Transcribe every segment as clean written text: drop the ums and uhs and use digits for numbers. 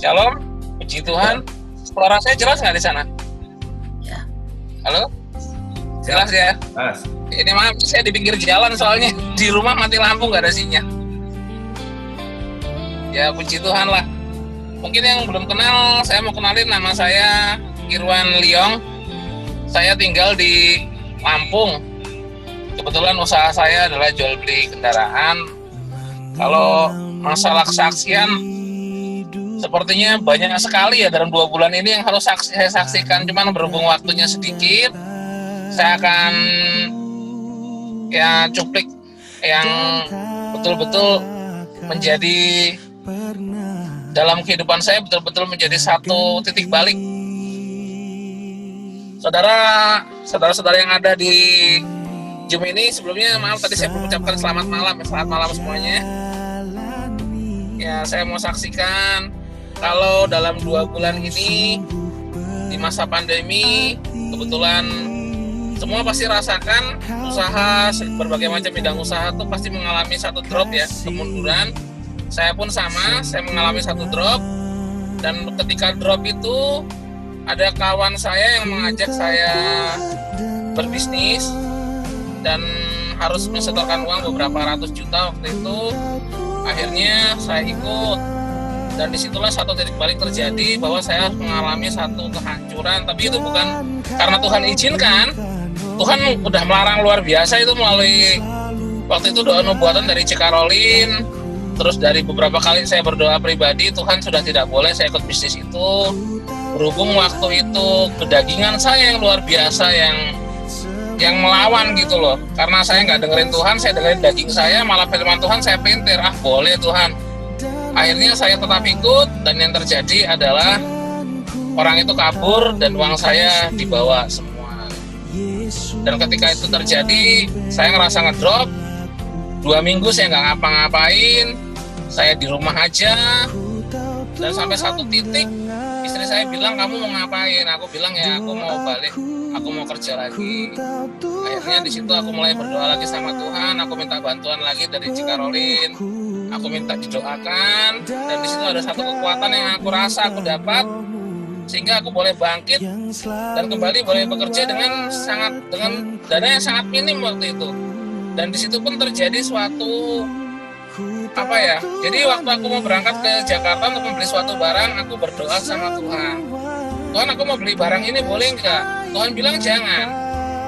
Shalom, puji Tuhan. Suara saya jelas nggak di sana? Ya. Halo? Jelas ya? Mas. Ini maaf, saya di pinggir jalan soalnya di rumah mati lampu nggak ada sinyal. Ya puji Tuhan lah. Mungkin yang belum kenal, saya mau kenalin, nama saya Irwan Liong. Saya tinggal di Lampung. Kebetulan usaha saya adalah jual beli kendaraan. Kalau masalah kesaksian, sepertinya banyak sekali ya dalam 2 bulan ini yang harus saya saksikan. Cuman berhubung waktunya sedikit, saya akan ya cuplik yang betul-betul menjadi dalam kehidupan saya, betul-betul menjadi satu titik balik. Saudara-saudara yang ada di Zoom ini, sebelumnya maaf tadi saya mengucapkan selamat malam semuanya. Ya, saya mau saksikan kalau dalam 2 bulan ini di masa pandemi, kebetulan semua pasti rasakan usaha, berbagai macam bidang usaha tuh pasti mengalami satu drop ya, kemunduran. Saya pun sama, saya mengalami satu drop, dan ketika drop itu ada kawan saya yang mengajak saya berbisnis dan harus mensetorkan uang beberapa ratus juta waktu itu. Akhirnya saya ikut, dan disitulah satu titik balik terjadi bahwa saya harus mengalami satu kehancuran. Tapi itu bukan karena Tuhan izinkan, Tuhan udah melarang luar biasa itu melalui waktu itu doa nubuatan dari Cik Karolin. Terus dari beberapa kali saya berdoa pribadi, Tuhan sudah tidak boleh saya ikut bisnis itu. Berhubung waktu itu kedagingan saya yang luar biasa, yang melawan gitu loh. Karena saya nggak dengerin Tuhan, saya dengerin daging saya, malah firman Tuhan saya pintir. Boleh Tuhan. Akhirnya saya tetap ikut, dan yang terjadi adalah orang itu kabur dan uang saya dibawa semua. Dan ketika itu terjadi, saya ngerasa ngedrop. 2 minggu saya nggak ngapa-ngapain, saya di rumah aja. Dan sampai satu titik istri saya bilang, kamu mau ngapain? Aku bilang ya aku mau balik, aku mau kerja lagi. Akhirnya di situ aku mulai berdoa lagi sama Tuhan. Aku minta bantuan lagi dari Cik Karolin. Aku minta didoakan, dan di situ ada satu kekuatan yang aku rasa aku dapat, sehingga aku boleh bangkit dan kembali boleh bekerja dengan dana yang sangat minim waktu itu. Dan di situ pun terjadi suatu jadi waktu aku mau berangkat ke Jakarta untuk membeli suatu barang, aku berdoa sama Tuhan. Tuhan, aku mau beli barang ini, boleh nggak? Tuhan bilang jangan.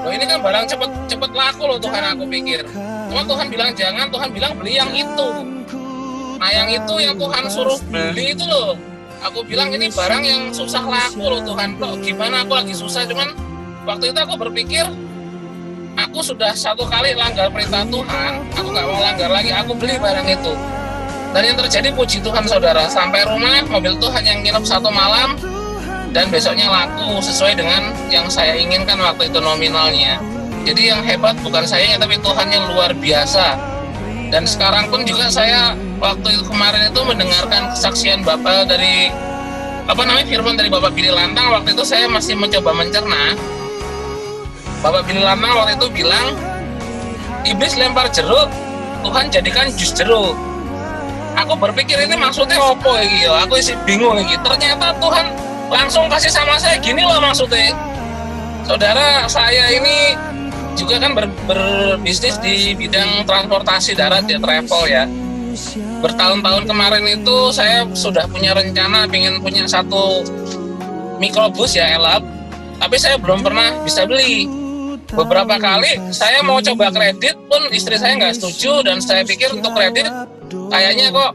Loh, ini kan barang cepet laku loh Tuhan, aku pikir. Cuma Tuhan bilang jangan, Tuhan bilang beli yang itu. Nah, yang itu yang Tuhan suruh beli itu loh. Aku bilang ini barang yang susah laku loh Tuhan. Loh, gimana aku lagi susah, cuman waktu itu aku berpikir, aku sudah 1 kali langgar perintah Tuhan, aku nggak mau langgar lagi, aku beli barang itu. Dan yang terjadi puji Tuhan saudara, sampai rumah mobil itu hanya nginep 1 malam, dan besoknya laku sesuai dengan yang saya inginkan waktu itu nominalnya. Jadi yang hebat bukan saya, tapi Tuhan yang luar biasa. Dan sekarang pun juga saya waktu itu kemarin itu mendengarkan kesaksian Bapak dari firman dari Bapak Billy Lantang. Waktu itu saya masih mencoba mencerna. Bapak Billy Lantang waktu itu bilang, iblis lempar jeruk, Tuhan jadikan jus jeruk. Aku berpikir ini maksudnya apa gitu, aku isi bingung gitu. Ternyata Tuhan langsung kasih sama saya gini loh maksudnya. Saudara, saya ini juga kan berbisnis di bidang transportasi darat ya, travel ya. Bertahun-tahun kemarin itu saya sudah punya rencana pengen punya satu mikrobus ya, elap, tapi saya belum pernah bisa beli. Beberapa kali saya mau coba kredit pun istri saya nggak setuju, dan saya pikir untuk kredit kayaknya kok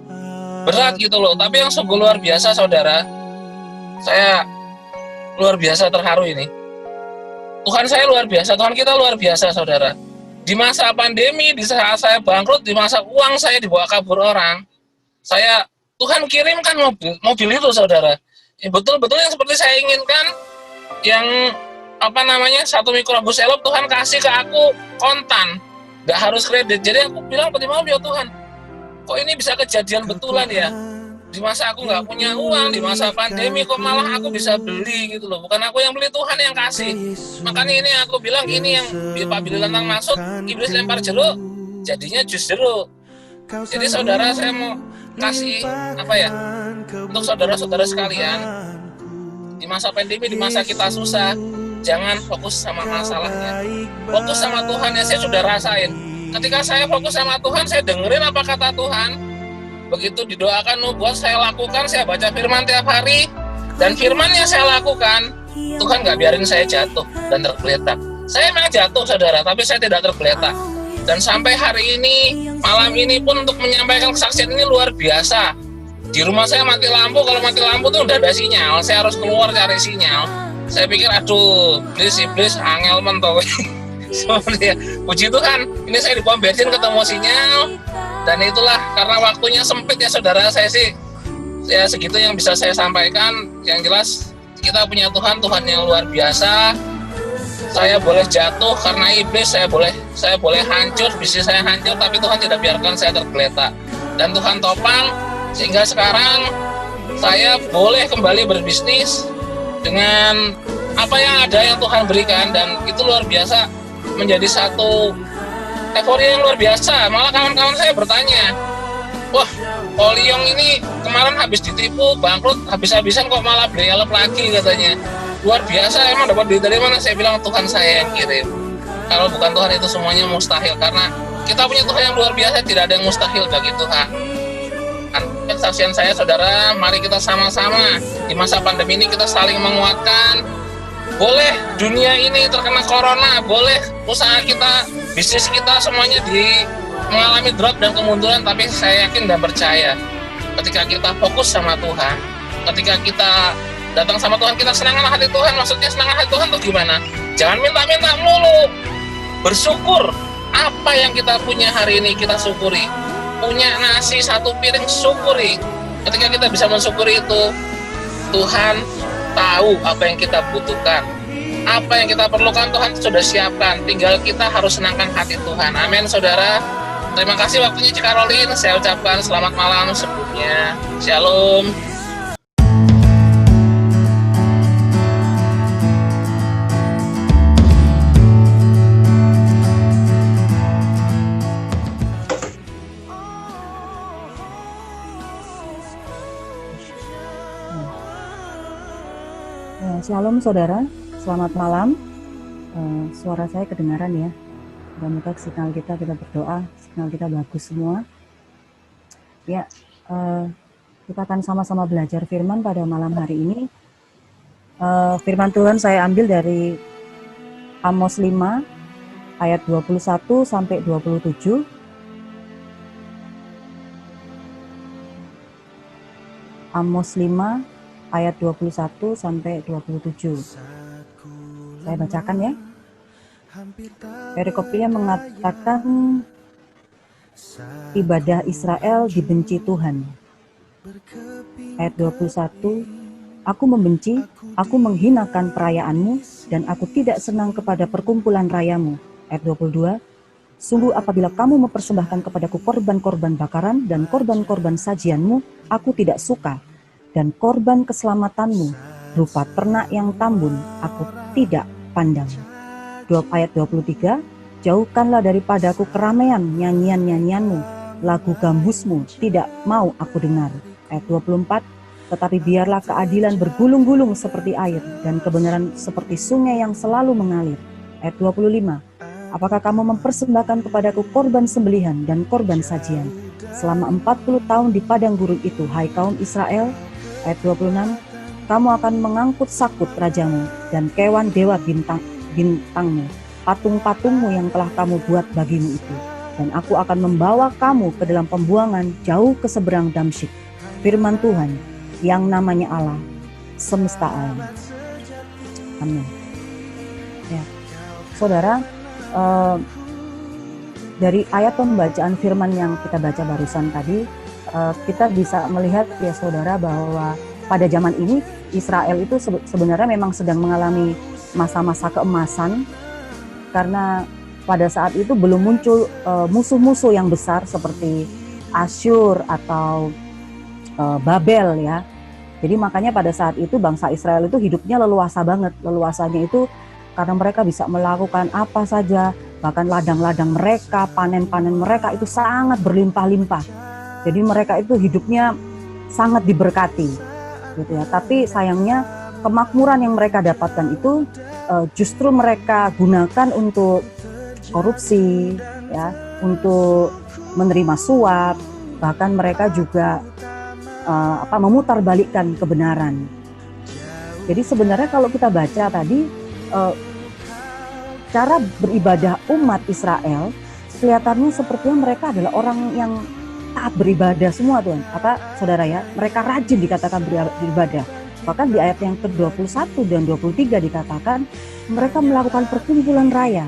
berat gitu loh. Tapi yang sungguh luar biasa saudara, saya luar biasa terharu ini. Tuhan saya luar biasa, Tuhan kita luar biasa saudara. Di masa pandemi, di saat saya bangkrut, di masa uang saya dibawa kabur orang, Tuhan kirimkan mobil itu saudara. Ya, betul-betul yang seperti saya inginkan, yang satu mikrobus elop Tuhan kasih ke aku kontan, nggak harus kredit. Jadi aku bilang, maaf ya Tuhan, kok ini bisa kejadian betulan ya? Di masa aku nggak punya uang, di masa pandemi kok malah aku bisa beli gitu loh. Bukan aku yang beli, Tuhan yang kasih. Makanya ini aku bilang, ini yang Pak Billy Lantang maksud, iblis lempar jeruk, jadinya jus jeruk. Jadi saudara, saya mau kasih apa ya untuk saudara-saudara sekalian di masa pandemi, di masa kita susah, jangan fokus sama masalahnya, fokus sama Tuhan. Ya saya sudah rasain, ketika saya fokus sama Tuhan, saya dengerin apa kata Tuhan, begitu didoakan buat saya lakukan, saya baca firman tiap hari, dan firman yang saya lakukan, Tuhan nggak biarin saya jatuh dan tergeletak. Saya memang jatuh saudara, tapi saya tidak tergeletak. Dan sampai hari ini, malam ini pun untuk menyampaikan kesaksian ini luar biasa. Di rumah saya mati lampu, kalau mati lampu tuh udah ada sinyal, saya harus keluar cari sinyal. Saya pikir aduh, iblis angel mentok. Sebenarnya puji Tuhan, ini saya di pom bensin ketemu sinyal, dan itulah karena waktunya sempit ya saudara. Saya sih ya segitu yang bisa saya sampaikan. Yang jelas kita punya Tuhan yang luar biasa. Saya boleh jatuh karena iblis, saya boleh hancur, bisnis saya hancur, tapi Tuhan tidak biarkan saya tergeletak. Dan Tuhan topang sehingga sekarang saya boleh kembali berbisnis dengan apa yang ada yang Tuhan berikan, dan itu luar biasa, menjadi satu euforia yang luar biasa. Malah kawan-kawan saya bertanya, wah, Poliong ini kemarin habis ditipu, bangkrut, habis-habisan kok malah beli helm lagi katanya. Luar biasa, emang dapat duit dari mana? Saya bilang Tuhan saya yang kirim. Kalau bukan Tuhan itu semuanya mustahil, karena kita punya Tuhan yang luar biasa, tidak ada yang mustahil bagi Tuhan. Kesaksian saya saudara, mari kita sama-sama di masa pandemi ini kita saling menguatkan. Boleh dunia ini terkena corona, boleh usaha kita, bisnis kita semuanya mengalami drop dan kemunduran, tapi saya yakin dan percaya ketika kita fokus sama Tuhan, ketika kita datang sama Tuhan, kita senangkan hati Tuhan. Maksudnya senangkan hati Tuhan tuh gimana? Jangan minta-minta melulu, bersyukur. Apa yang kita punya hari ini kita syukuri. Punya nasi satu piring, syukuri. Ketika kita bisa mensyukuri itu, Tuhan tahu apa yang kita butuhkan, apa yang kita perlukan Tuhan sudah siapkan. Tinggal kita harus senangkan hati Tuhan. Amin saudara. Terima kasih waktunya Cik Karolin. Saya ucapkan selamat malam sebelumnya. Shalom. Shalom saudara, selamat malam. Suara saya kedengaran ya. Semoga signal kita berdoa, signal kita bagus semua. Ya, kita akan sama-sama belajar firman pada malam hari ini. Firman Tuhan saya ambil dari Amos 5 ayat 21 sampai 27. Amos 5 ayat 21 sampai 27. Saya bacakan ya. Perikopnya mengatakan ibadah Israel dibenci Tuhan. Ayat 21, aku membenci, aku menghinakan perayaanmu, dan aku tidak senang kepada perkumpulan rayamu. Ayat 22, sungguh apabila kamu mempersembahkan kepadaku korban-korban bakaran dan korban-korban sajianmu, aku tidak suka. Dan korban keselamatanmu berupa ternak yang tambun, aku tidak pandang. Ayat 23, jauhkanlah daripadaku keramaian nyanyian-nyanyianmu, lagu gambusmu tidak mau aku dengar. Ayat 24, tetapi biarlah keadilan bergulung-gulung seperti air, dan kebenaran seperti sungai yang selalu mengalir. Ayat 25, apakah kamu mempersembahkan kepadaku korban sembelihan dan korban sajian selama 40 tahun di padang gurun itu, hai kaum Israel? Ayat 26, kamu akan mengangkut sakut rajamu dan kewan dewa bintangmu, patung-patungmu yang telah kamu buat bagimu itu. Dan aku akan membawa kamu ke dalam pembuangan jauh ke seberang Damsyik. Firman Tuhan yang namanya Allah semesta alam. Amin. Ya. Saudara, dari ayat pembacaan firman yang kita baca barusan tadi, kita bisa melihat ya saudara bahwa pada zaman ini Israel itu sebenarnya memang sedang mengalami masa-masa keemasan, karena pada saat itu belum muncul musuh-musuh yang besar seperti Asyur atau Babel ya. Jadi makanya pada saat itu bangsa Israel itu hidupnya leluasa banget. Leluasanya itu karena mereka bisa melakukan apa saja, bahkan ladang-ladang mereka, panen-panen mereka itu sangat berlimpah-limpah. Jadi mereka itu hidupnya sangat diberkati, gitu ya. Tapi sayangnya kemakmuran yang mereka dapatkan itu justru mereka gunakan untuk korupsi, ya, untuk menerima suap, bahkan mereka juga memutarbalikkan kebenaran. Jadi sebenarnya kalau kita baca tadi cara beribadah umat Israel, kelihatannya sepertinya mereka adalah orang yang taat beribadah semua, Tuhan. Saudara ya, mereka rajin dikatakan beribadah. Bahkan di ayat yang ke-21 dan 23 dikatakan mereka melakukan perkumpulan raya.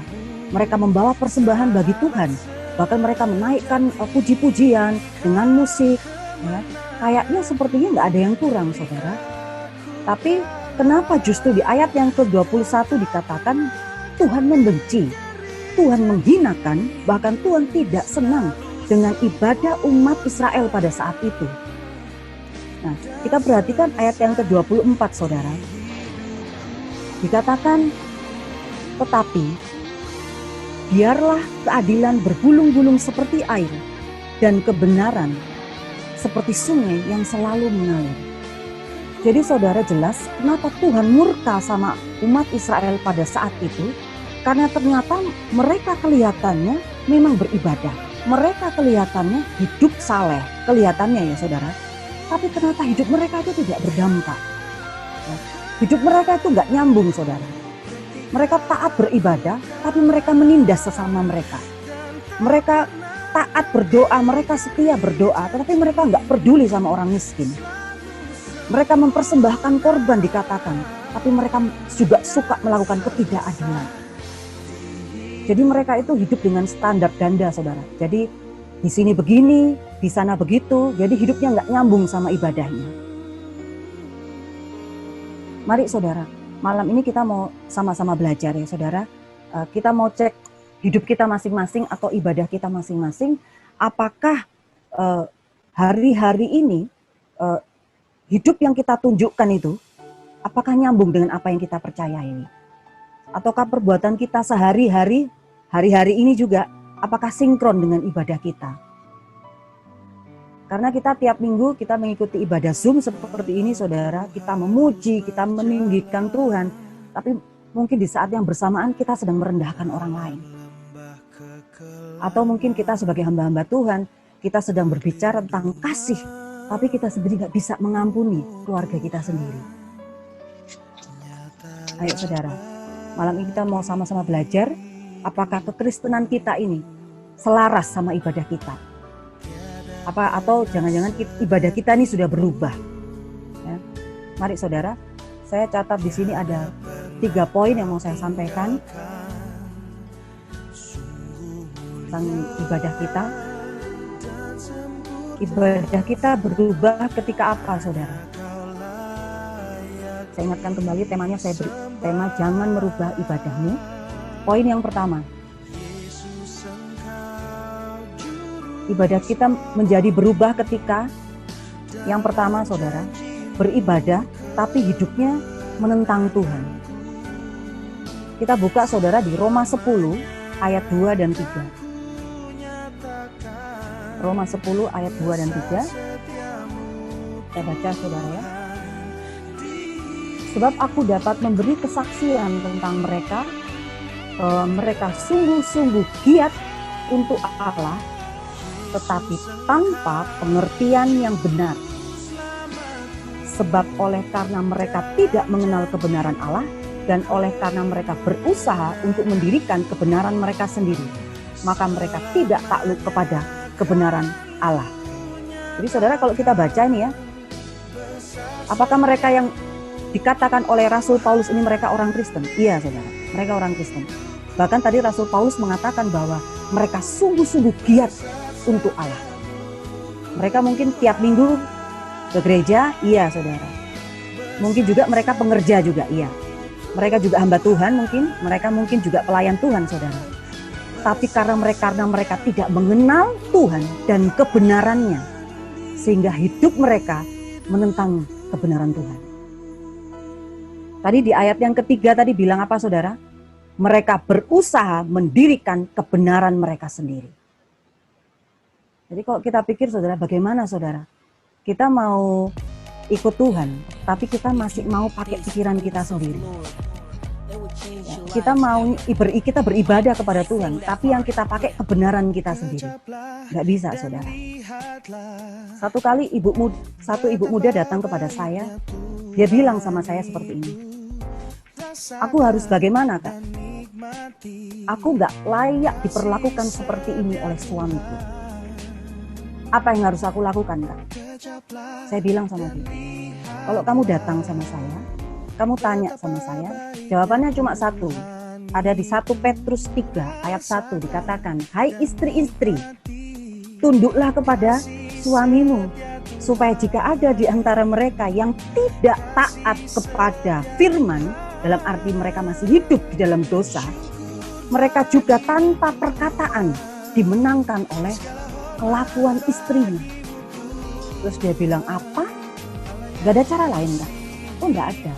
Mereka membawa persembahan bagi Tuhan. Bahkan mereka menaikkan puji-pujian dengan musik. Ya. Kayaknya sepertinya nggak ada yang kurang, saudara. Tapi kenapa justru di ayat yang ke-21 dikatakan Tuhan membenci, Tuhan menghinakan, bahkan Tuhan tidak senang dengan ibadah umat Israel pada saat itu. Nah, kita perhatikan ayat yang ke-24, saudara. Dikatakan, tetapi biarlah keadilan bergulung-gulung seperti air dan kebenaran seperti sungai yang selalu mengalir. Jadi saudara, jelas kenapa Tuhan murka sama umat Israel pada saat itu, karena ternyata mereka kelihatannya memang beribadah. Mereka kelihatannya hidup saleh, kelihatannya ya saudara. Tapi ternyata hidup mereka itu tidak berdampak. Hidup mereka itu nggak nyambung, saudara. Mereka taat beribadah, tapi mereka menindas sesama mereka. Mereka taat berdoa, mereka setia berdoa, tetapi mereka nggak peduli sama orang miskin. Mereka mempersembahkan korban dikatakan, tapi mereka juga suka melakukan ketidakadilan. Jadi mereka itu hidup dengan standar ganda, saudara. Jadi di sini begini, di sana begitu, jadi hidupnya nggak nyambung sama ibadahnya. Mari saudara, malam ini kita mau sama-sama belajar ya saudara. Kita mau cek hidup kita masing-masing atau ibadah kita masing-masing. Apakah hari-hari ini hidup yang kita tunjukkan itu, apakah nyambung dengan apa yang kita percaya ini? Ataukah perbuatan kita sehari-hari, hari-hari ini juga, apakah sinkron dengan ibadah kita? Karena kita tiap minggu kita mengikuti ibadah Zoom seperti ini saudara, kita memuji, kita meninggikan Tuhan, tapi mungkin di saat yang bersamaan kita sedang merendahkan orang lain. Atau mungkin kita sebagai hamba-hamba Tuhan, kita sedang berbicara tentang kasih, tapi kita sendiri nggak bisa mengampuni keluarga kita sendiri. Ayo saudara, malam ini kita mau sama-sama belajar, apakah kekristenan kita ini selaras sama ibadah kita? Atau jangan-jangan ibadah kita ini sudah berubah? Ya. Mari saudara, saya catat di sini ada 3 poin yang mau saya sampaikan tentang ibadah kita. Ibadah kita berubah ketika apa, saudara? Saya ingatkan kembali temanya, saya beri tema jangan merubah ibadahmu. Poin yang pertama, ibadah kita menjadi berubah ketika yang pertama, saudara, beribadah tapi hidupnya menentang Tuhan. Kita buka saudara di Roma 10 ayat 2 dan 3. Roma 10 ayat 2 dan 3. Saya baca saudara ya. Sebab aku dapat memberi kesaksian tentang mereka, mereka sungguh-sungguh giat untuk Allah, tetapi tanpa pengertian yang benar. Sebab oleh karena mereka tidak mengenal kebenaran Allah, dan oleh karena mereka berusaha untuk mendirikan kebenaran mereka sendiri, maka mereka tidak takluk kepada kebenaran Allah. Jadi saudara, kalau kita baca ini ya, apakah mereka yang dikatakan oleh Rasul Paulus ini mereka orang Kristen? Iya saudara, mereka orang Kristen. Bahkan tadi Rasul Paulus mengatakan bahwa mereka sungguh-sungguh giat untuk Allah. Mereka mungkin tiap minggu ke gereja, iya saudara. Mungkin juga mereka pengerja juga, iya. Mereka juga hamba Tuhan mungkin, mereka mungkin juga pelayan Tuhan saudara. Tapi karena mereka tidak mengenal Tuhan dan kebenarannya, sehingga hidup mereka menentang kebenaran Tuhan. Tadi di ayat yang ketiga tadi bilang apa saudara? Mereka berusaha mendirikan kebenaran mereka sendiri. Jadi kalau kita pikir saudara, bagaimana saudara? Kita mau ikut Tuhan, tapi kita masih mau pakai pikiran kita sendiri. Ya, kita beribadah kepada Tuhan, tapi yang kita pakai kebenaran kita sendiri. Nggak bisa saudara. Satu kali satu ibu muda datang kepada saya, dia bilang sama saya seperti ini, aku harus bagaimana Kak? Aku nggak layak diperlakukan seperti ini oleh suamiku. Apa yang harus aku lakukan Kak? Saya bilang sama dia, kalau kamu datang sama saya, kamu tanya sama saya, jawabannya cuma satu. Ada di 1 Petrus 3 ayat 1 dikatakan, hai istri-istri, tunduklah kepada suamimu, supaya jika ada di antara mereka yang tidak taat kepada firman, dalam arti mereka masih hidup di dalam dosa, mereka juga tanpa perkataan dimenangkan oleh kelakuan istrinya. Terus dia bilang, apa? Gak ada cara lain Kak? Oh gak ada.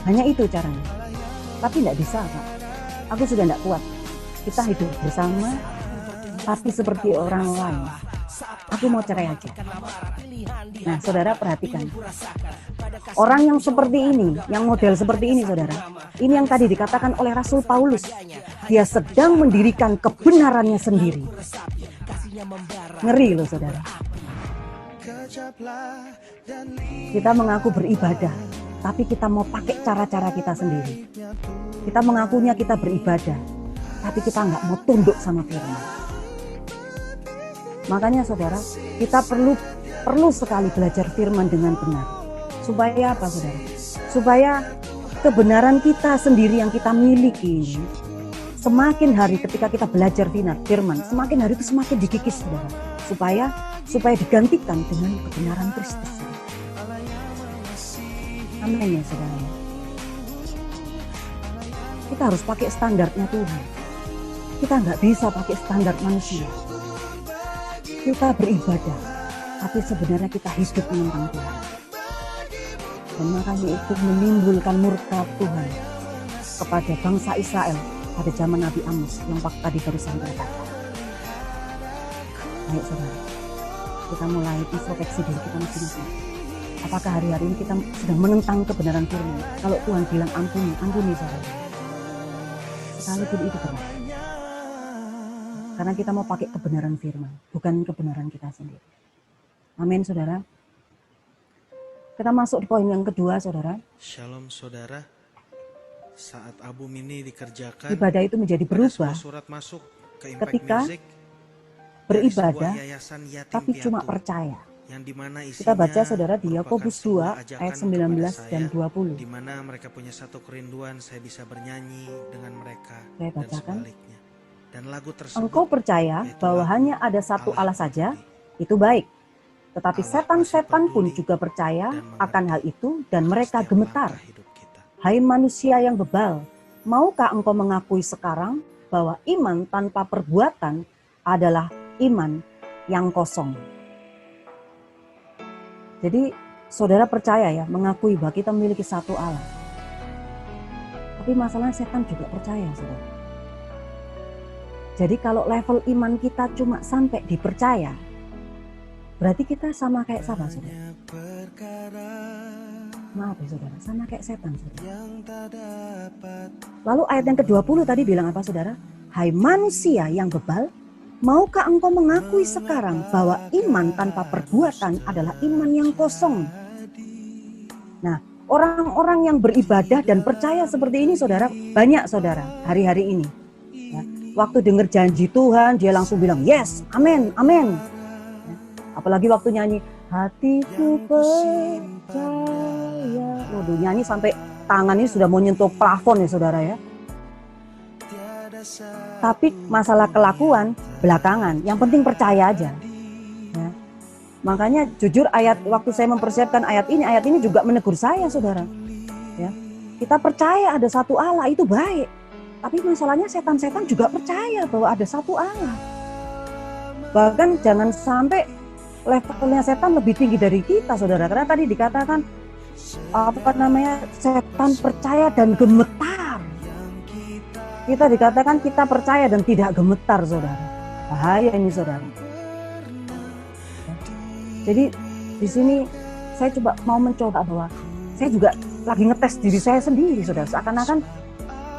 Hanya itu caranya. Tapi gak bisa Kak. Aku sudah gak kuat. Kita hidup bersama, tapi seperti orang lain. Aku mau cerai aja. Nah saudara perhatikan. Orang yang seperti ini, yang model seperti ini saudara, ini yang tadi dikatakan oleh Rasul Paulus. Dia sedang mendirikan kebenarannya sendiri. Ngeri loh saudara. Kita mengaku beribadah, tapi kita mau pakai cara-cara kita sendiri. Kita mengakunya kita beribadah, tapi kita nggak mau tunduk sama firman. Makanya saudara, kita perlu sekali belajar firman dengan benar. Supaya apa saudara? Supaya kebenaran kita sendiri yang kita miliki ini, semakin hari ketika kita belajar firman, semakin hari itu semakin dikikis saudara. Supaya digantikan dengan kebenaran Kristus. Amin ya saudara. Kita harus pakai standarnya Tuhan. Kita nggak bisa pakai standar manusia. Kita beribadah, tapi sebenarnya kita hidup menentang Tuhan. Dan makanya itu menimbulkan murka Tuhan kepada bangsa Israel pada zaman Nabi Amos yang tadi baru sampaikan. Baik saudara, kita mulai introspeksi diri kita masing-masing. Apakah hari-hari ini kita sedang menentang kebenaran firman? Kalau Tuhan bilang ampuni, ampuni saudara. Sekalipun itu berat. Karena kita mau pakai kebenaran firman, bukan kebenaran kita sendiri. Amin saudara. Kita masuk di poin yang kedua saudara. Shalom saudara. Saat album ini dikerjakan, ibadah itu menjadi berubah surat masuk ke Impact ketika Music beribadah tapi cuma percaya. Yang dimana kita baca saudara di Yakobus 2 ayat 19 dan 20. Di mana mereka punya satu kerinduan, saya bisa bernyanyi dengan mereka saya dan bacakan. sebaliknya. Dan lagu tersebut, engkau percaya bahwa hanya ada satu Allah saja, itu baik. Tetapi setan-setan pun juga percaya akan hal itu dan mereka gemetar. Hai manusia yang bebal, maukah engkau mengakui sekarang bahwa iman tanpa perbuatan adalah iman yang kosong? Jadi saudara percaya ya, mengakui bahwa kita memiliki satu Allah. Tapi masalahnya setan juga percaya saudara. Jadi kalau level iman kita cuma sampai dipercaya, berarti kita sama kayak siapa saudara? Maaf ya saudara, sama kayak setan saudara. Lalu ayat yang ke-20 tadi bilang apa saudara? Hai manusia yang bebal, maukah engkau mengakui sekarang bahwa iman tanpa perbuatan adalah iman yang kosong? Nah, orang-orang yang beribadah dan percaya seperti ini saudara, banyak saudara hari-hari ini. Ya, waktu dengar janji Tuhan, dia langsung bilang, yes, amin, amin. Ya, apalagi waktu nyanyi, hatiku percaya. Waduh, nyanyi sampai tangannya sudah mau nyentuh plafon ya saudara ya. Tapi masalah kelakuan belakangan, yang penting percaya aja. Ya. Makanya jujur waktu saya mempersiapkan ayat ini juga menegur saya saudara. Ya. Kita percaya ada satu Allah itu baik. Tapi masalahnya setan-setan juga percaya bahwa ada satu Allah. Bahkan jangan sampai levelnya setan lebih tinggi dari kita saudara. Karena tadi dikatakan setan percaya dan gemetar. Kita dikatakan kita percaya dan tidak gemetar saudara. Bahaya ini saudara. Jadi di sini saya mau mencoba bahwa saya juga lagi ngetes diri saya sendiri, saudara. Seakan-akan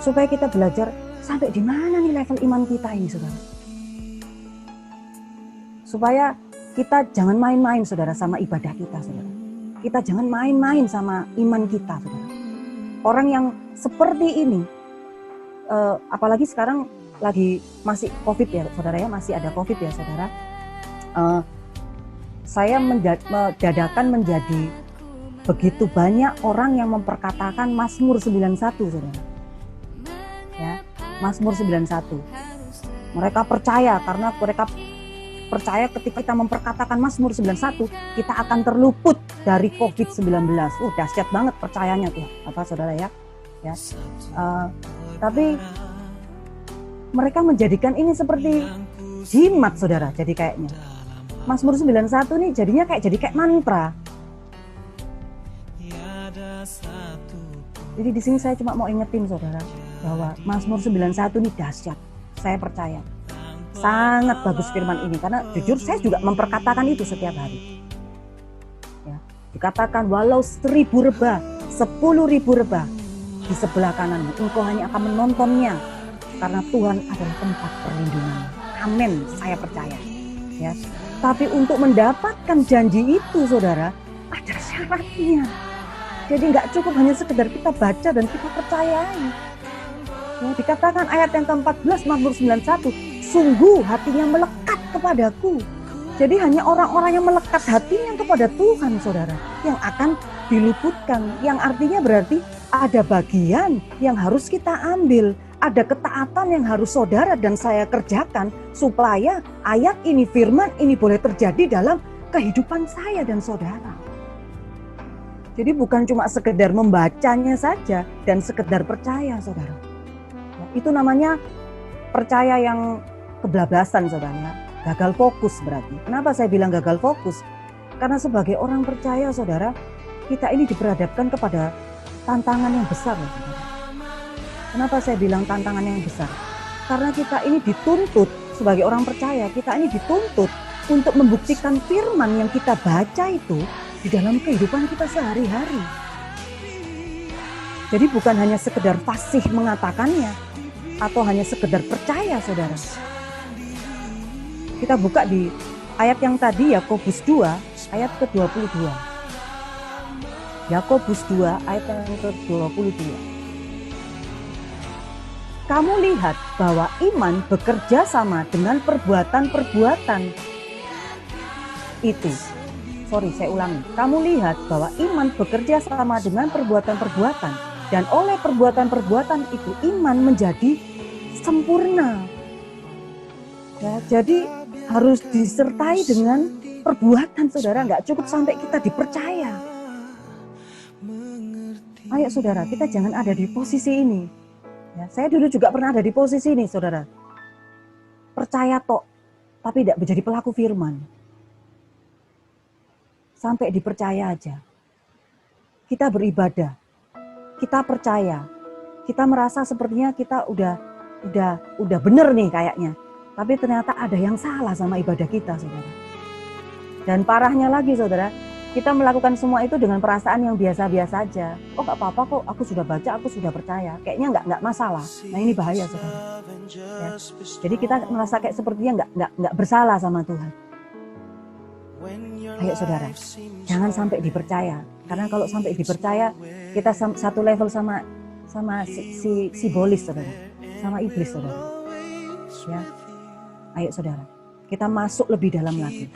supaya kita belajar sampai di mana nih level iman kita ini, saudara. Supaya kita jangan main-main, saudara, sama ibadah kita, saudara. Kita jangan main-main sama iman kita, saudara. Orang yang seperti ini, apalagi sekarang lagi masih COVID ya, saudara ya, masih ada COVID ya, saudara. Saya dadakan menjadi begitu banyak orang yang memperkatakan Mazmur 91, saudara. Ya, Mazmur 91. Mereka percaya karena mereka percaya ketika kita memperkatakan Mazmur 91, kita akan terluput dari COVID-19. Dahsyat banget percayanya tuh, apa saudara ya? Ya. Tapi mereka menjadikan ini seperti jimat, saudara. Jadi kayaknya Mazmur 91 nih jadinya kayak mantra. Jadi di sini saya cuma mau ingetin, saudara, bahwa Mazmur 91 ini dahsyat. Saya percaya sangat bagus firman ini, karena jujur saya juga memperkatakan itu setiap hari. Ya, dikatakan walau 1000 rebah, 10.000 rebah di sebelah kananmu, engkau hanya akan menontonnya, karena Tuhan adalah tempat perlindungan. Amin, saya percaya. Ya, tapi untuk mendapatkan janji itu, saudara, ada syaratnya. Jadi nggak cukup hanya sekedar kita baca dan kita percayai. Ya, dikatakan ayat yang ke-14 Mazmur 91, sungguh hatinya melekat kepadaku. Jadi hanya orang-orang yang melekat hatinya kepada Tuhan, saudara, yang akan diluputkan. Yang artinya berarti ada bagian yang harus kita ambil. Ada ketaatan yang harus saudara dan saya kerjakan supaya ayat ini, firman ini boleh terjadi dalam kehidupan saya dan saudara. Jadi bukan cuma sekedar membacanya saja dan sekedar percaya, saudara. Itu namanya percaya yang kebablasan, saudara. Gagal fokus berarti. Kenapa saya bilang gagal fokus? Karena sebagai orang percaya, saudara, kita ini diperhadapkan kepada tantangan yang besar, saudara. Kenapa saya bilang tantangan yang besar? Karena kita ini dituntut sebagai orang percaya, kita ini dituntut untuk membuktikan firman yang kita baca itu di dalam kehidupan kita sehari-hari. Jadi bukan hanya sekedar fasih mengatakannya atau hanya sekedar percaya, saudara. Kita buka di ayat yang tadi, Yakobus 2 ayat ke-22. Yakobus 2 ayat yang ke-22. Kamu lihat bahwa iman bekerja sama dengan perbuatan-perbuatan itu. Saya ulangi. Kamu lihat bahwa iman bekerja sama dengan perbuatan-perbuatan. Dan oleh perbuatan-perbuatan itu iman menjadi sempurna. Ya, jadi harus disertai dengan perbuatan, saudara. Nggak cukup sampai kita dipercaya. Ayo saudara, kita jangan ada di posisi ini. Ya, saya dulu juga pernah ada di posisi ini, saudara. Percaya tok, tapi tidak menjadi pelaku firman. Sampai dipercaya aja. Kita beribadah, kita percaya, kita merasa sepertinya kita udah bener nih kayaknya. Tapi ternyata ada yang salah sama ibadah kita, saudara. Dan parahnya lagi, saudara, kita melakukan semua itu dengan perasaan yang biasa-biasa aja. Oh nggak apa-apa kok, aku sudah baca, aku sudah percaya. Kayaknya nggak masalah. Nah ini bahaya, saudara. Ya. Jadi kita merasa kayak sepertinya nggak bersalah sama Tuhan. Ayo saudara, jangan sampai dipercaya. Karena kalau sampai dipercaya, kita satu level sama si bolis, saudara, sama iblis, saudara. Ya, ayo saudara, kita masuk lebih dalam lagi.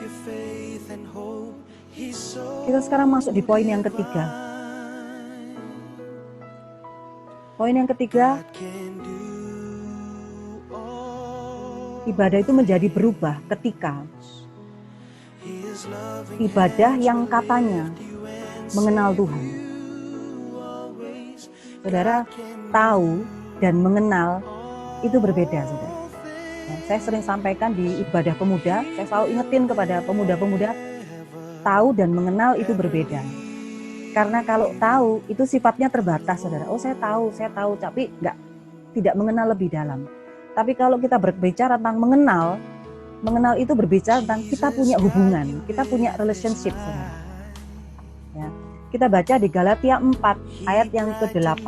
Kita sekarang masuk di poin yang ketiga. Poin yang ketiga, ibadah itu menjadi berubah ketika ibadah yang katanya mengenal Tuhan. Saudara, tahu dan mengenal itu berbeda, saudara. Ya, saya sering sampaikan di ibadah pemuda, saya selalu ingetin kepada pemuda-pemuda, tahu dan mengenal itu berbeda. Karena kalau tahu itu sifatnya terbatas, saudara. Oh saya tahu, tapi tidak mengenal lebih dalam. Tapi kalau kita berbicara tentang mengenal, Mengenal itu berbicara tentang kita punya hubungan, kita punya relationship, saudara. Ya. Kita baca di Galatia 4 ayat yang ke-8.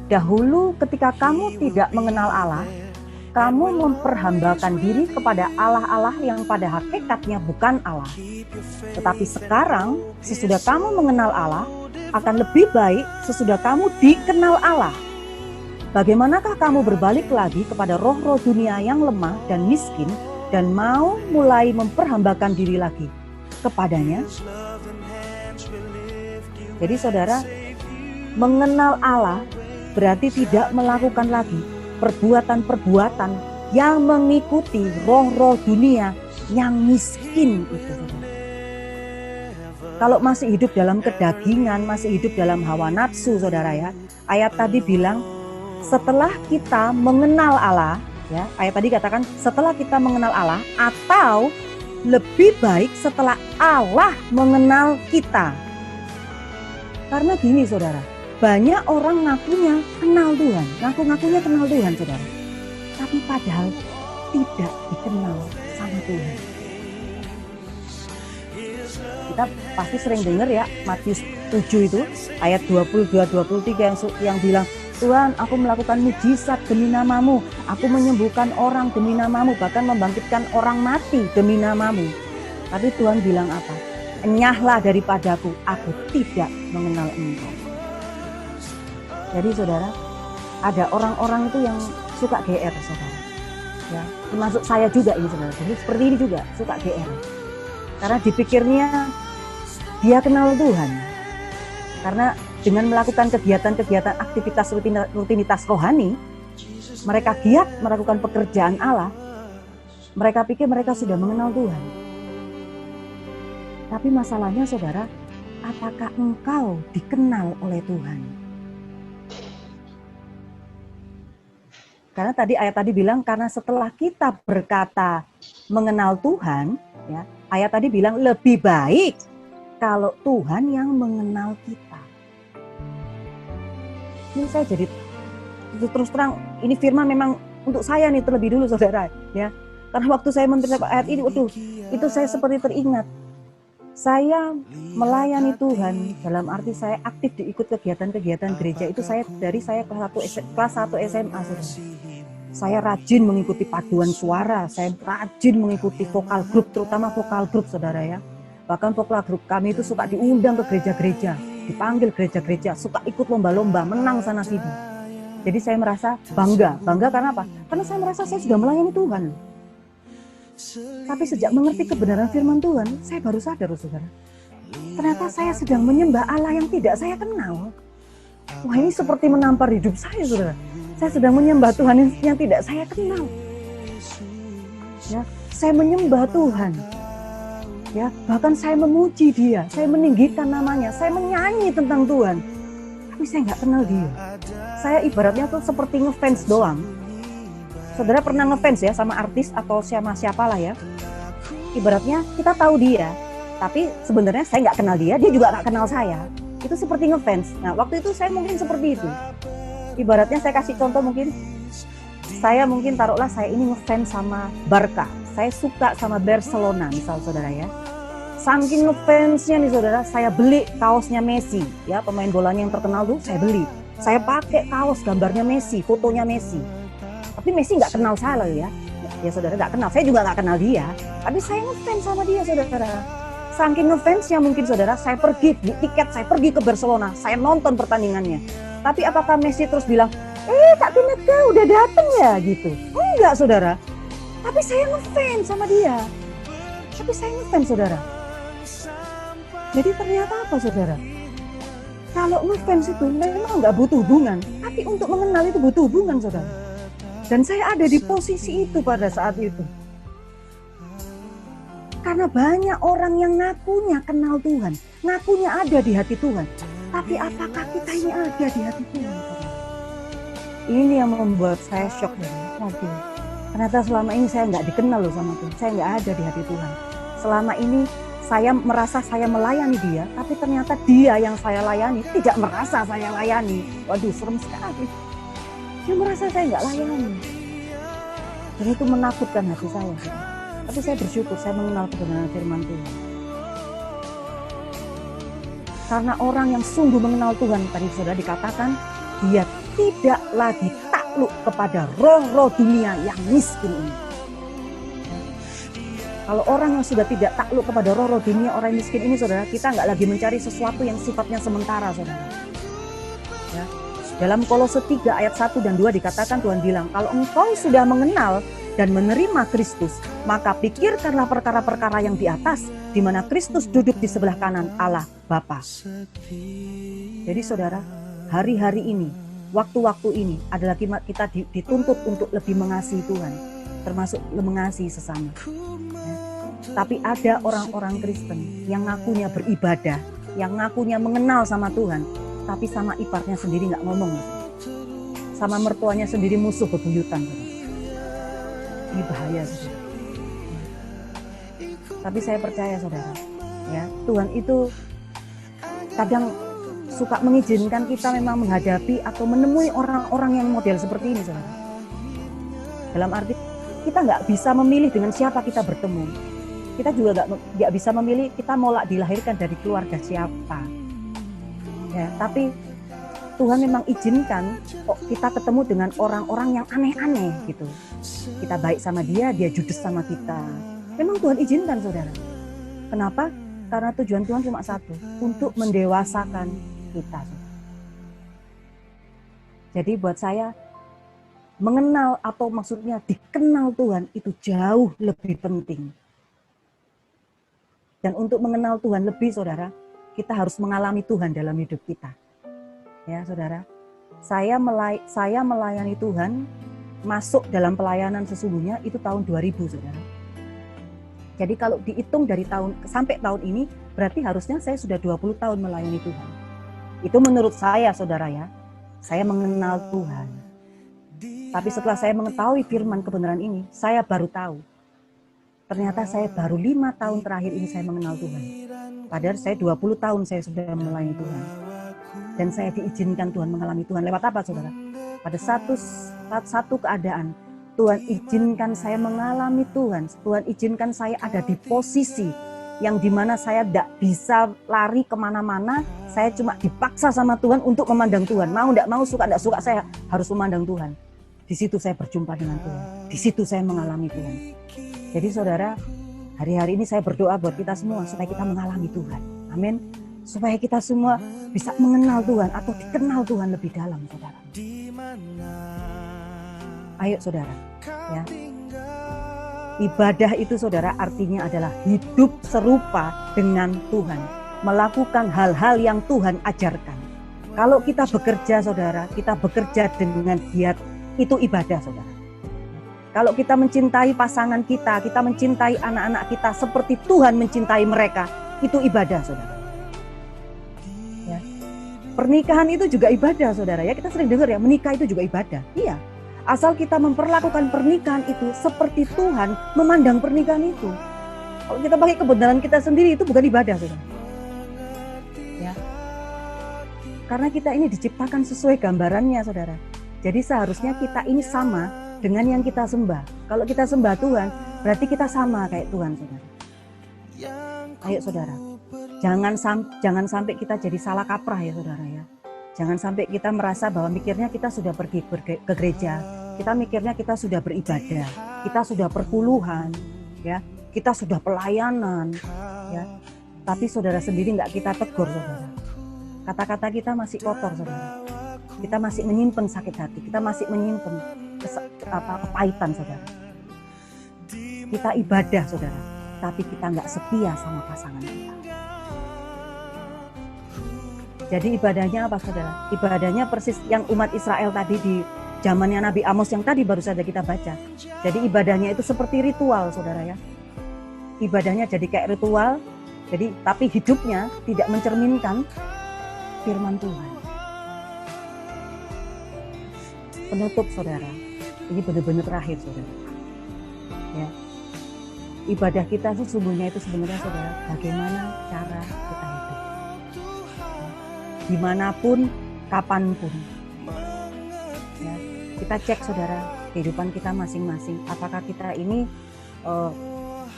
Dahulu ketika kamu tidak mengenal Allah, kamu memperhambakan diri kepada Allah-Allah yang pada hakikatnya bukan Allah. Tetapi sekarang, sesudah kamu mengenal Allah, akan lebih baik sesudah kamu dikenal Allah. Bagaimanakah kamu berbalik lagi kepada roh-roh dunia yang lemah dan miskin dan mau mulai memperhambakan diri lagi kepadanya? Jadi saudara, mengenal Allah berarti tidak melakukan lagi perbuatan-perbuatan yang mengikuti roh-roh dunia yang miskin itu. Kalau masih hidup dalam kedagingan, masih hidup dalam hawa nafsu, saudara ya. Ayat tadi bilang, setelah kita mengenal Allah, ya, ayat tadi katakan setelah kita mengenal Allah, atau lebih baik setelah Allah mengenal kita. Karena gini saudara, banyak orang ngakunya kenal Tuhan, ngaku-ngakunya kenal Tuhan saudara. Tapi padahal tidak dikenal sama Tuhan. Kita pasti sering dengar ya, Matius 7 itu, ayat 22-23 yang bilang, Tuhan, aku melakukan mujizat demi namamu, aku menyembuhkan orang demi namamu, bahkan membangkitkan orang mati demi namamu. Tapi Tuhan bilang apa? Enyahlah daripadaku, aku tidak mengenal engkau. Jadi saudara, ada orang-orang itu yang suka GR saudara. Ya, termasuk saya juga ini saudara. Jadi seperti ini juga suka GR. Karena dipikirnya dia kenal Tuhan. Karena dengan melakukan kegiatan-kegiatan aktivitas rutinitas rohani, mereka giat melakukan pekerjaan Allah. Mereka pikir mereka sudah mengenal Tuhan. Tapi masalahnya saudara, apakah engkau dikenal oleh Tuhan? Karena tadi ayat tadi bilang, karena setelah kita berkata mengenal Tuhan, ya, ayat tadi bilang lebih baik kalau Tuhan yang mengenal kita. Ini saya jadi terus terang, ini firman memang untuk saya nih terlebih dulu saudara, ya. Karena waktu saya membaca ayat ini, waduh, itu saya seperti teringat. Saya melayani Tuhan dalam arti saya aktif diikut kegiatan-kegiatan gereja itu saya kelas 1 SMA saudara. Saya rajin mengikuti paduan suara, saya rajin mengikuti vokal grup, terutama vokal grup saudara ya. Bahkan vokal grup kami itu suka diundang ke gereja-gereja, dipanggil gereja-gereja, suka ikut lomba-lomba, menang sana sini. Jadi saya merasa bangga karena apa? Karena saya merasa saya sudah melayani Tuhan. Tapi sejak mengerti kebenaran firman Tuhan, saya baru sadar saudara. Ternyata saya sedang menyembah Allah yang tidak saya kenal. Wah, ini seperti menampar hidup saya saudara. Saya sedang menyembah Tuhan yang tidak saya kenal. Ya, saya menyembah Tuhan. Ya, bahkan saya memuji Dia, saya meninggikan namanya, saya menyanyi tentang Tuhan. Tapi saya nggak kenal Dia. Saya ibaratnya tuh seperti ngefans doang. Saudara pernah ngefans ya sama artis atau siapalah ya. Ibaratnya kita tahu dia, tapi sebenarnya saya nggak kenal dia, dia juga nggak kenal saya. Itu seperti ngefans. Nah waktu itu saya mungkin seperti itu. Ibaratnya saya kasih contoh mungkin, saya mungkin taruhlah saya ini ngefans sama Barca. Saya suka sama Barcelona misal saudara ya. Saking ngefansnya nih saudara, saya beli kaosnya Messi. Ya, pemain bolanya yang terkenal tuh saya beli. Saya pakai kaos gambarnya Messi, fotonya Messi. Tapi Messi nggak kenal saya loh ya. Ya saudara nggak kenal, saya juga nggak kenal dia. Tapi saya ngefans sama dia saudara. Saking ngefansnya mungkin saudara, saya pergi beli tiket, saya pergi ke Barcelona, saya nonton pertandingannya. Tapi apakah Messi terus bilang, Kak Tineke udah dateng ya gitu? Enggak saudara. Tapi saya ngefans sama dia. Tapi saya ngefans saudara. Jadi ternyata apa saudara? Kalau ngefans itu memang nggak butuh hubungan, tapi untuk mengenal itu butuh hubungan saudara. Dan saya ada di posisi itu pada saat itu. Karena banyak orang yang ngakunya kenal Tuhan, ngakunya ada di hati Tuhan. Tapi apakah kita ini ada di hati Tuhan? Ini yang membuat saya shock. Waduh, ternyata selama ini saya nggak dikenal loh sama Tuhan. Saya nggak ada di hati Tuhan. Selama ini saya merasa saya melayani Dia, tapi ternyata Dia yang saya layani tidak merasa saya layani. Waduh, serem sekali. Saya merasa saya nggak layani. Dan itu menakutkan hati saya. Tapi saya bersyukur saya mengenal kebenaran firman Tuhan. Karena orang yang sungguh mengenal Tuhan, tadi sudah dikatakan, dia tidak lagi takluk kepada roh-roh dunia yang miskin ini. Kalau orang yang sudah tidak takluk kepada roh-roh dunia, orang miskin ini, saudara, kita nggak lagi mencari sesuatu yang sifatnya sementara, saudara. Ya. Dalam Kolose 3 ayat 1 dan 2 dikatakan, Tuhan bilang, kalau engkau sudah mengenal dan menerima Kristus, maka pikirkanlah perkara-perkara yang di atas, di mana Kristus duduk di sebelah kanan Allah Bapa. Jadi saudara, hari-hari ini, waktu-waktu ini adalah kita dituntut untuk lebih mengasihi Tuhan, termasuk mengasihi sesama. Ya. Tapi ada orang-orang Kristen yang ngakunya beribadah, yang ngakunya mengenal sama Tuhan, tapi sama iparnya sendiri nggak ngomong, sama mertuanya sendiri musuh bebuyutan. Ini bahaya, saudara. Tapi saya percaya, saudara, ya, Tuhan itu kadang suka mengizinkan kita memang menghadapi atau menemui orang-orang yang model seperti ini, saudara. Dalam arti kita nggak bisa memilih dengan siapa kita bertemu. Kita juga nggak bisa memilih kita mau dilahirkan dari keluarga siapa. Ya, tapi Tuhan memang izinkan kok kita ketemu dengan orang-orang yang aneh-aneh gitu. Kita baik sama dia, dia judes sama kita. Memang Tuhan izinkan, saudara. Kenapa? Karena tujuan Tuhan cuma satu, untuk mendewasakan kita. Jadi buat saya, mengenal atau maksudnya dikenal Tuhan itu jauh lebih penting. Dan untuk mengenal Tuhan lebih, saudara, kita harus mengalami Tuhan dalam hidup kita. Ya, saudara. Saya melayani Tuhan, masuk dalam pelayanan sesungguhnya itu tahun 2000, saudara. Jadi kalau dihitung dari tahun sampai tahun ini, berarti harusnya saya sudah 20 tahun melayani Tuhan. Itu menurut saya, saudara ya. Saya mengenal Tuhan. Tapi setelah saya mengetahui firman kebenaran ini, saya baru tahu. Ternyata saya baru 5 tahun terakhir ini saya mengenal Tuhan. Padahal saya 20 tahun saya sudah melayani Tuhan. Dan saya diizinkan Tuhan mengalami Tuhan. Lewat apa, saudara? Pada satu keadaan, Tuhan izinkan saya mengalami Tuhan. Tuhan izinkan saya ada di posisi yang dimana saya tidak bisa lari kemana-mana. Saya cuma dipaksa sama Tuhan untuk memandang Tuhan. Mau tidak mau, suka tidak suka, saya harus memandang Tuhan. Di situ saya berjumpa dengan Tuhan. Di situ saya mengalami Tuhan. Jadi saudara, hari-hari ini saya berdoa buat kita semua supaya kita mengalami Tuhan. Amin. Supaya kita semua bisa mengenal Tuhan atau dikenal Tuhan lebih dalam, saudara. Ayo saudara, ya. Ibadah itu, saudara, artinya adalah hidup serupa dengan Tuhan. Melakukan hal-hal yang Tuhan ajarkan. Kalau kita bekerja, saudara, kita bekerja dengan giat, itu ibadah, saudara. Kalau kita mencintai pasangan kita mencintai anak-anak kita seperti Tuhan mencintai mereka, itu ibadah, saudara. Ya. Pernikahan itu juga ibadah, saudara. Ya, kita sering dengar ya, menikah itu juga ibadah. Iya. Asal kita memperlakukan pernikahan itu seperti Tuhan memandang pernikahan itu. Kalau kita pakai kebenaran kita sendiri, itu bukan ibadah, saudara. Ya. Karena kita ini diciptakan sesuai gambarannya, saudara. Jadi seharusnya kita ini sama dengan yang kita sembah. Kalau kita sembah Tuhan, berarti kita sama kayak Tuhan, saudara. Ayo saudara, jangan sampai kita jadi salah kaprah ya, saudara ya. Jangan sampai kita merasa bahwa mikirnya kita sudah pergi ke gereja, kita mikirnya kita sudah beribadah, kita sudah perpuluhan, ya, kita sudah pelayanan, ya. Tapi saudara sendiri nggak kita tegur, saudara. Kata-kata kita masih kotor, saudara. Kita masih menyimpan sakit hati, kita masih menyimpan kepahitan, saudara. Kita ibadah, saudara, tapi kita nggak setia sama pasangan kita. Jadi ibadahnya apa, saudara? Ibadahnya persis yang umat Israel tadi di zamannya Nabi Amos yang tadi baru saja kita baca. Jadi ibadahnya itu seperti ritual, saudara ya. Ibadahnya jadi kayak ritual, jadi tapi hidupnya tidak mencerminkan firman Tuhan. Penutup, saudara, ini benar-benar terakhir, saudara. Ya. Ibadah kita sesungguhnya itu sebenarnya, saudara, bagaimana cara kita hidup. Ya. Dimanapun, kapanpun. Ya. Kita cek saudara kehidupan kita masing-masing. Apakah kita ini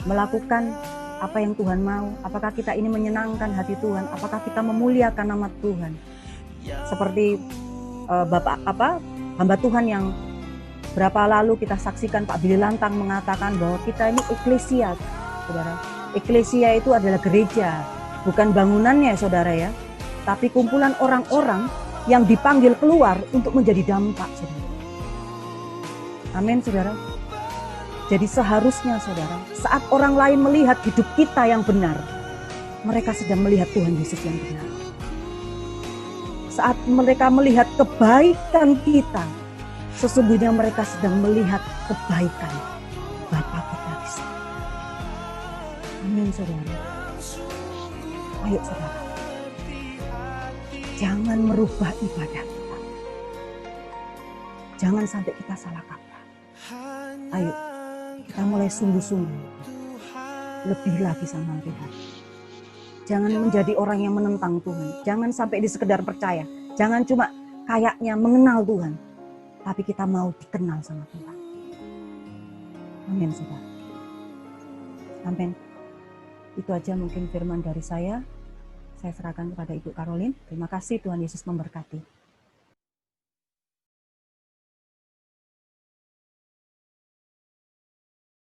melakukan apa yang Tuhan mau? Apakah kita ini menyenangkan hati Tuhan? Apakah kita memuliakan nama Tuhan? Seperti hamba Tuhan yang berapa lalu kita saksikan, Pak Billy Lantang mengatakan bahwa kita ini eklesia, saudara. Eklesia itu adalah gereja, bukan bangunannya saudara ya, tapi kumpulan orang-orang yang dipanggil keluar untuk menjadi dampak, saudara. Amin, saudara. Jadi seharusnya saudara, saat orang lain melihat hidup kita yang benar, mereka sedang melihat Tuhan Yesus yang benar. Saat mereka melihat kebaikan kita, sesungguhnya mereka sedang melihat kebaikan Bapa kita di surga. Amin, saudara. Ayo saudara, jangan merubah ibadah kita. Jangan sampai kita salah kaprah. Ayo, kita mulai sungguh-sungguh lebih lagi sama Tuhan. Jangan menjadi orang yang menentang Tuhan. Jangan sampai di sekedar percaya. Jangan cuma kayaknya mengenal Tuhan, tapi kita mau dikenal sama Tuhan. Amin, saudara. Amin. Itu aja mungkin firman dari saya. Saya serahkan kepada Ibu Karolin. Terima kasih, Tuhan Yesus memberkati.